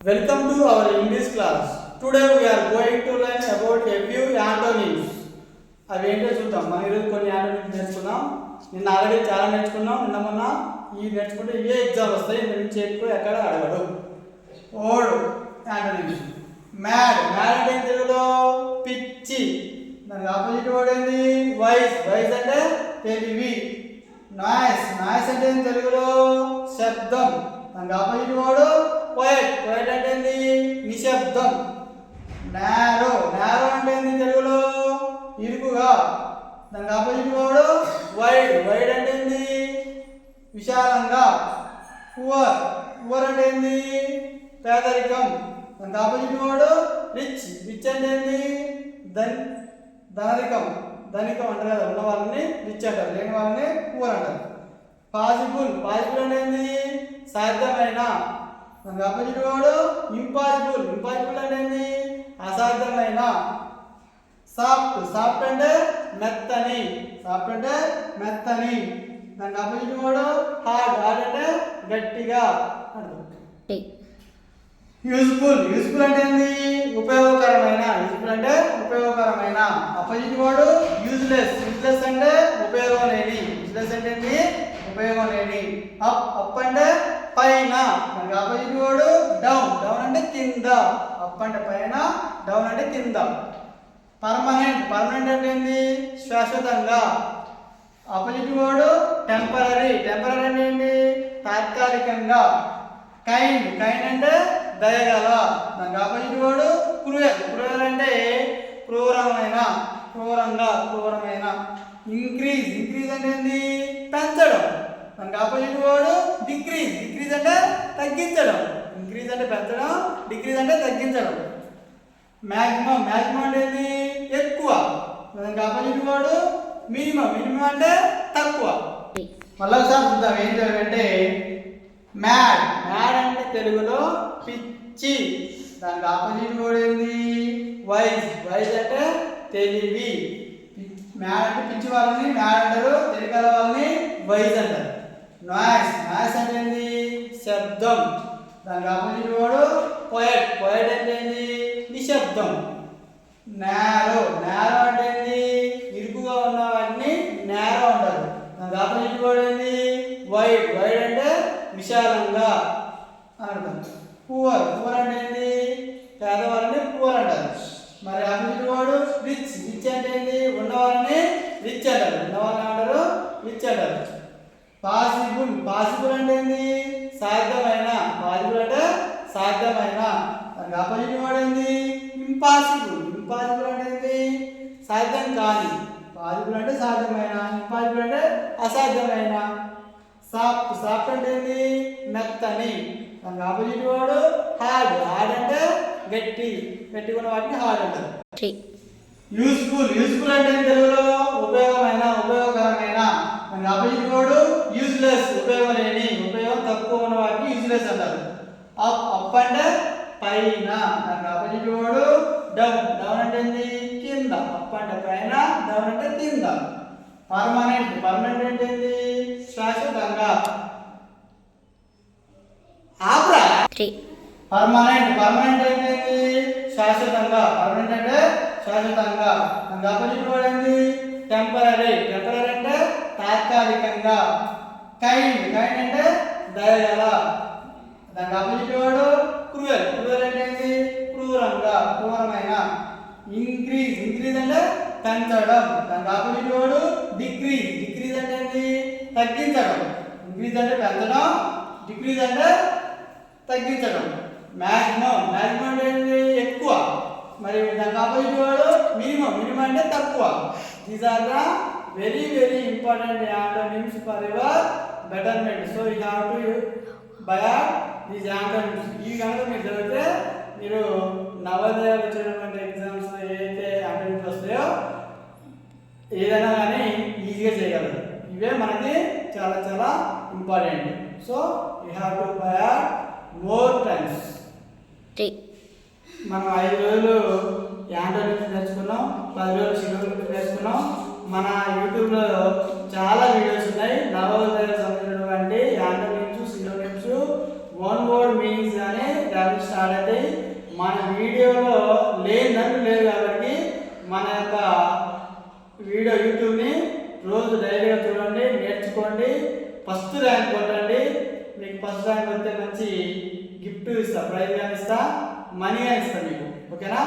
Welcome to our English class. Today we are going to learn about a few antonyms. అవి ఏంటో చూద్దాం. మనం ఈరోజు కొన్ని యాంటోనిమ్స్ నేర్చుకుందాం. నిన్న ఆల్రెడీ చాలా నేర్చుకున్నాం. నిన్న మొన్న ఈ నేర్చుకుంటే ఏ ఎగ్జామ్ వస్తాయి ఇంత నుంచి ఎక్కువ ఎక్కడ అడగడు. Old antonyms. మ్యాడ్ అంటే తెలుగులో పిచ్చి. దానికి ఆపోజిట్ వర్డ్ ఏంది? వైస్ అంటే తెలివి. నాయిస్ అంటే తెలుగులో శబ్దం. దానికి ఆపోజిట్ వర్డ్ క్వైట్ అంటే ఏంది? నిశ్శబ్దం. నారో అంటే ఏంది తెలుగులో? ఇరుకుగా. దానికి ఆపోజిట్ వర్డ్ వైడ్ అంటే ఏంది? విశాలంగా. పువర్ అంటే ఏంది? పేదరికం. దానికి ఆపోజిట్ వర్డ్ రిచ్ అంటే ఏంది? ధనికం అంటారు కదా, ఉన్న వాళ్ళని రిచ్ అంటారు, లేని వాళ్ళని పువర్ అంటారు. పాసిబుల్ అంటే ఏంది? సాధ్యమైన. దానికి ఆపోజిట్ వర్డ్ ఇంపాసిబుల్ అంటే ఏంది? అసాధ్యమైన. సాఫ్ట్ అంటే మెత్తని. దానికి ఆపోజిట్ వర్డ్ హార్డ్ అంటే గట్టిగా అర్థం. యూస్ఫుల్ అంటే ఏంది? ఉపయోగకరమైన. ఆపోజిట్ వర్డ్ యూజ్లెస్ అంటే ఉపయోగం లేని. అప్ అంటే పైన. దానికి ఆపోజిట్ వర్డ్ డౌన్ అంటే కింద. అప్ అంటే పైన, డౌన్ అంటే కింద. పర్మనెంట్ అంటే ఏంది? శాశ్వతంగా. ఆపోజిట్ వర్డ్ టెంపరరీ అంటే ఏంటి? తాత్కాలికంగా. కైండ్ అంటే దయగల. దానికి ఆపోజిట్ వర్డ్ క్రూయల్ అంటే క్రూరమైన. ఇంక్రీజ్ అంటే ఏంది? పెంచడం. దానికి ఆపోజిట్ వర్డ్ డిక్రీజ్ అంటే తగ్గించడం. ఇంక్రీజ్ అంటే పెంచడం, డిక్రీజ్ అంటే తగ్గించడం. మ్యాక్సిమం అంటే ఏంది? ఎక్కువ. దానికి ఆపోజిట్ వర్డ్ మినిమం అంటే తక్కువ. మళ్ళీ ఒకసారి చూద్దాం ఏంటంటే మ్యాడ్ అంటే తెలుగులో పిచ్చి. దానికి ఆపోజిట్ వర్డ్ ఏంది? వైజ్ అంటే తెలివి. మ్యాడ్ అంటే పిచ్చి వాళ్ళని మ్యాడ్ అంటారు, తెలివి గల వాళ్ళని వైజ్ అంటారు. నాయిస్ అంటే ఏంది? శబ్దం. దానికి ఆపోజిట్ వర్డ్ క్వైట్ అంటే ఏంది? నిశ్శబ్దం. నారో అంటే ఏంది? ఇరుకుగా ఉన్న వాటిని నారో అంటారు. దానికి ఆపోజిట్ వర్డ్ ఏంది? వైడ్ అంటే విశాలంగా అర్థం. పువర్ అంటే ఏంది? పేదవాళ్ళని పువర్ అంటారు. మరి ఆపోజిట్ వర్డ్ రిచ్ అంటే ఏంది? ఉన్నవాళ్ళని రిచ్ అంటారు. పాసిబుల్ అంటే ఏంది? సాధ్యమైన. దానికి ఆపోజిట్ వర్డ్ ఏంది? ఇంపాసిబుల్ అంటే ఏంది? సాధ్యం కాని. పాసిబుల్ అంటే సాధ్యమైన, ఇంపాసిబుల్ అంటే అసాధ్యమైన. సాఫ్ట్ అంటే ఏంది? మెత్తని. దానికి ఆపోజిట్ వర్డ్ హార్డ్ అంటే గట్టిగా ఉన్న వాటిని హార్డ్ అంటారు. యూస్ఫుల్ అంటే తెలుగులో ఉపయోగకరమైన. దానికి ఆపోజిట్ వర్డ్ యూజ్లెస్ ఉపయోగం లేని, ఉపయోగం తక్కువ ఉన్న వాటిని యూజ్లెస్ అంటారు. అప్ అంటే పైన. దానికి ఆపోజిట్ వర్డ్ డౌన్ అంటే ఏంది? కింద. అప్ అంటే పైన, డౌన్ అంటే కింద. పర్మనెంట్ అంటే ఏంది? శాశ్వతంగా. పర్మనెంట్ అంటే ఏంటి? శాశ్వతంగా. దానికి ఆపోజిట్ వర్డ్ ఏంది? టెంపరరీ అంటే తాత్కాలికంగా. కైండ్ అంటే దయగల. దానికి ఆపోజిట్ వర్డ్ క్రూయల్ అంటే ఏంది? క్రూరమైన. ఇంక్రీజ్ అంటే పెంచడం. దానికి ఆపోజిట్ వర్డ్ డిక్రీజ్ అంటే ఏంది? తగ్గించడం. ఇంక్రీజ్ అంటే పెంచడం, డిక్రీజ్ అంటే తగ్గించడం. మ్యాక్సిమం అంటే ఏంది? ఎక్కువ. మరి దానికి ఆపోజిట్ వర్డ్ మినిమం అంటే తక్కువ. These are the very important antonyms for your betterment. So you have to by these antonyms. ఇవి కనుక మీరు చదివితే మీరు నవోదయాలు వచ్చేటువంటి ఎగ్జామ్స్ ఏదైతే యాంటోనిమ్స్ వస్తాయో ఏదైనా కానీ ఈజీగా చేయగలరు. ఇవే మనకి చాలా important. So you have to by more times. మనం 5 రోజులు యాంటోనిమ్స్ నేర్చుకున్నాం, 10 రోజులు సినోనిమ్స్ నేర్చుకున్నాం. మన యూట్యూబ్లో చాలా వీడియోస్ ఉన్నాయి. నవోదయాలకు సంబంధించినటువంటి antonyms, synonyms, one word meanings అని స్టార్ట్ స్టార్ట్ అవుతాయి. మన వీడియోలో లేదంటూ లేదు కాబట్టి మన యొక్క వీడియో యూట్యూబ్ని రోజు డైలీగా చూడండి, నేర్చుకోండి, ఫస్ట్ ర్యాంక్ కొట్టండి. మీకు ఫస్ట్ ర్యాంక్ వస్తే మంచి గిఫ్ట్ ఇస్తా, ప్రైజ్ కానీ ఇస్తా, మనీ కానీ ఇస్తా మీకు. ఓకేనా?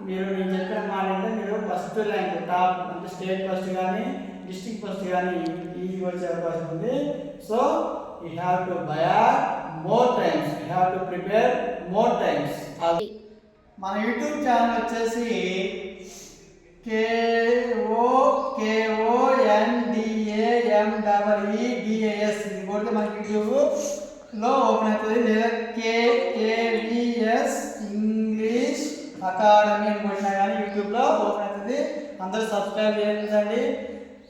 మీరు నేను చెప్పిన మాట అంటే మీరు ఫస్ట్ ర్యాంక్ టాప్ అంటే స్టేట్ ఫస్ట్ కానీ డిస్ట్రిక్ట్ ఫస్ట్ కానీ ఈజీగా వచ్చే అవకాశం ఉంది. So you have to biot more times, you have to prepare more times. మన యూట్యూబ్ ఛానల్ వచ్చేసి KOKONDAMEDAS ఇది కొడితే మనకి యూట్యూబ్లో ఓపెన్ అవుతుంది. లేదా KKVS ఇంగ్లీష్ అకాడమీ అని కొట్టినా కానీ యూట్యూబ్లో ఓపెన్ అవుతుంది. అందరూ సబ్స్క్రైబ్ చేయండి,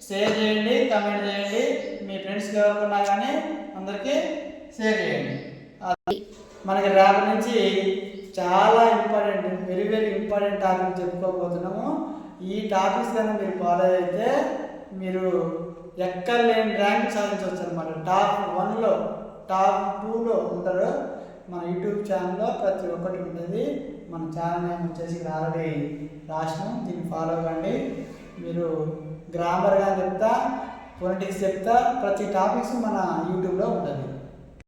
షేర్ చేయండి, కామెంట్ చేయండి. మీ ఫ్రెండ్స్కి ఎవరుకున్నా కానీ అందరికీ షేర్ చేయండి. మనకి రేపటి నుంచి చాలా important, very very important topic చెప్పుకోబోతున్నాము. ఈ టాపిక్స్ కన్నా మీరు ఫాలో అయితే మీరు ఎక్కర్లేని ర్యాంక్ సాధించవచ్చు అనమాట. టాప్ 1లో టాప్ 2లో ఉంటారు. మన యూట్యూబ్ ఛానల్లో ప్రతి ఒక్కటి ఉంటుంది. మన ఛానల్ నేమ్ వచ్చేసి ఇక్కడ ఆల్రెడీ రాసినాం, దీన్ని ఫాలో అవ్వండి. మీరు గ్రామర్ కానీ చెప్తా, ఫొనెటిక్స్ చెప్తా, ప్రతి టాపిక్స్ మన యూట్యూబ్లో ఉంటుంది.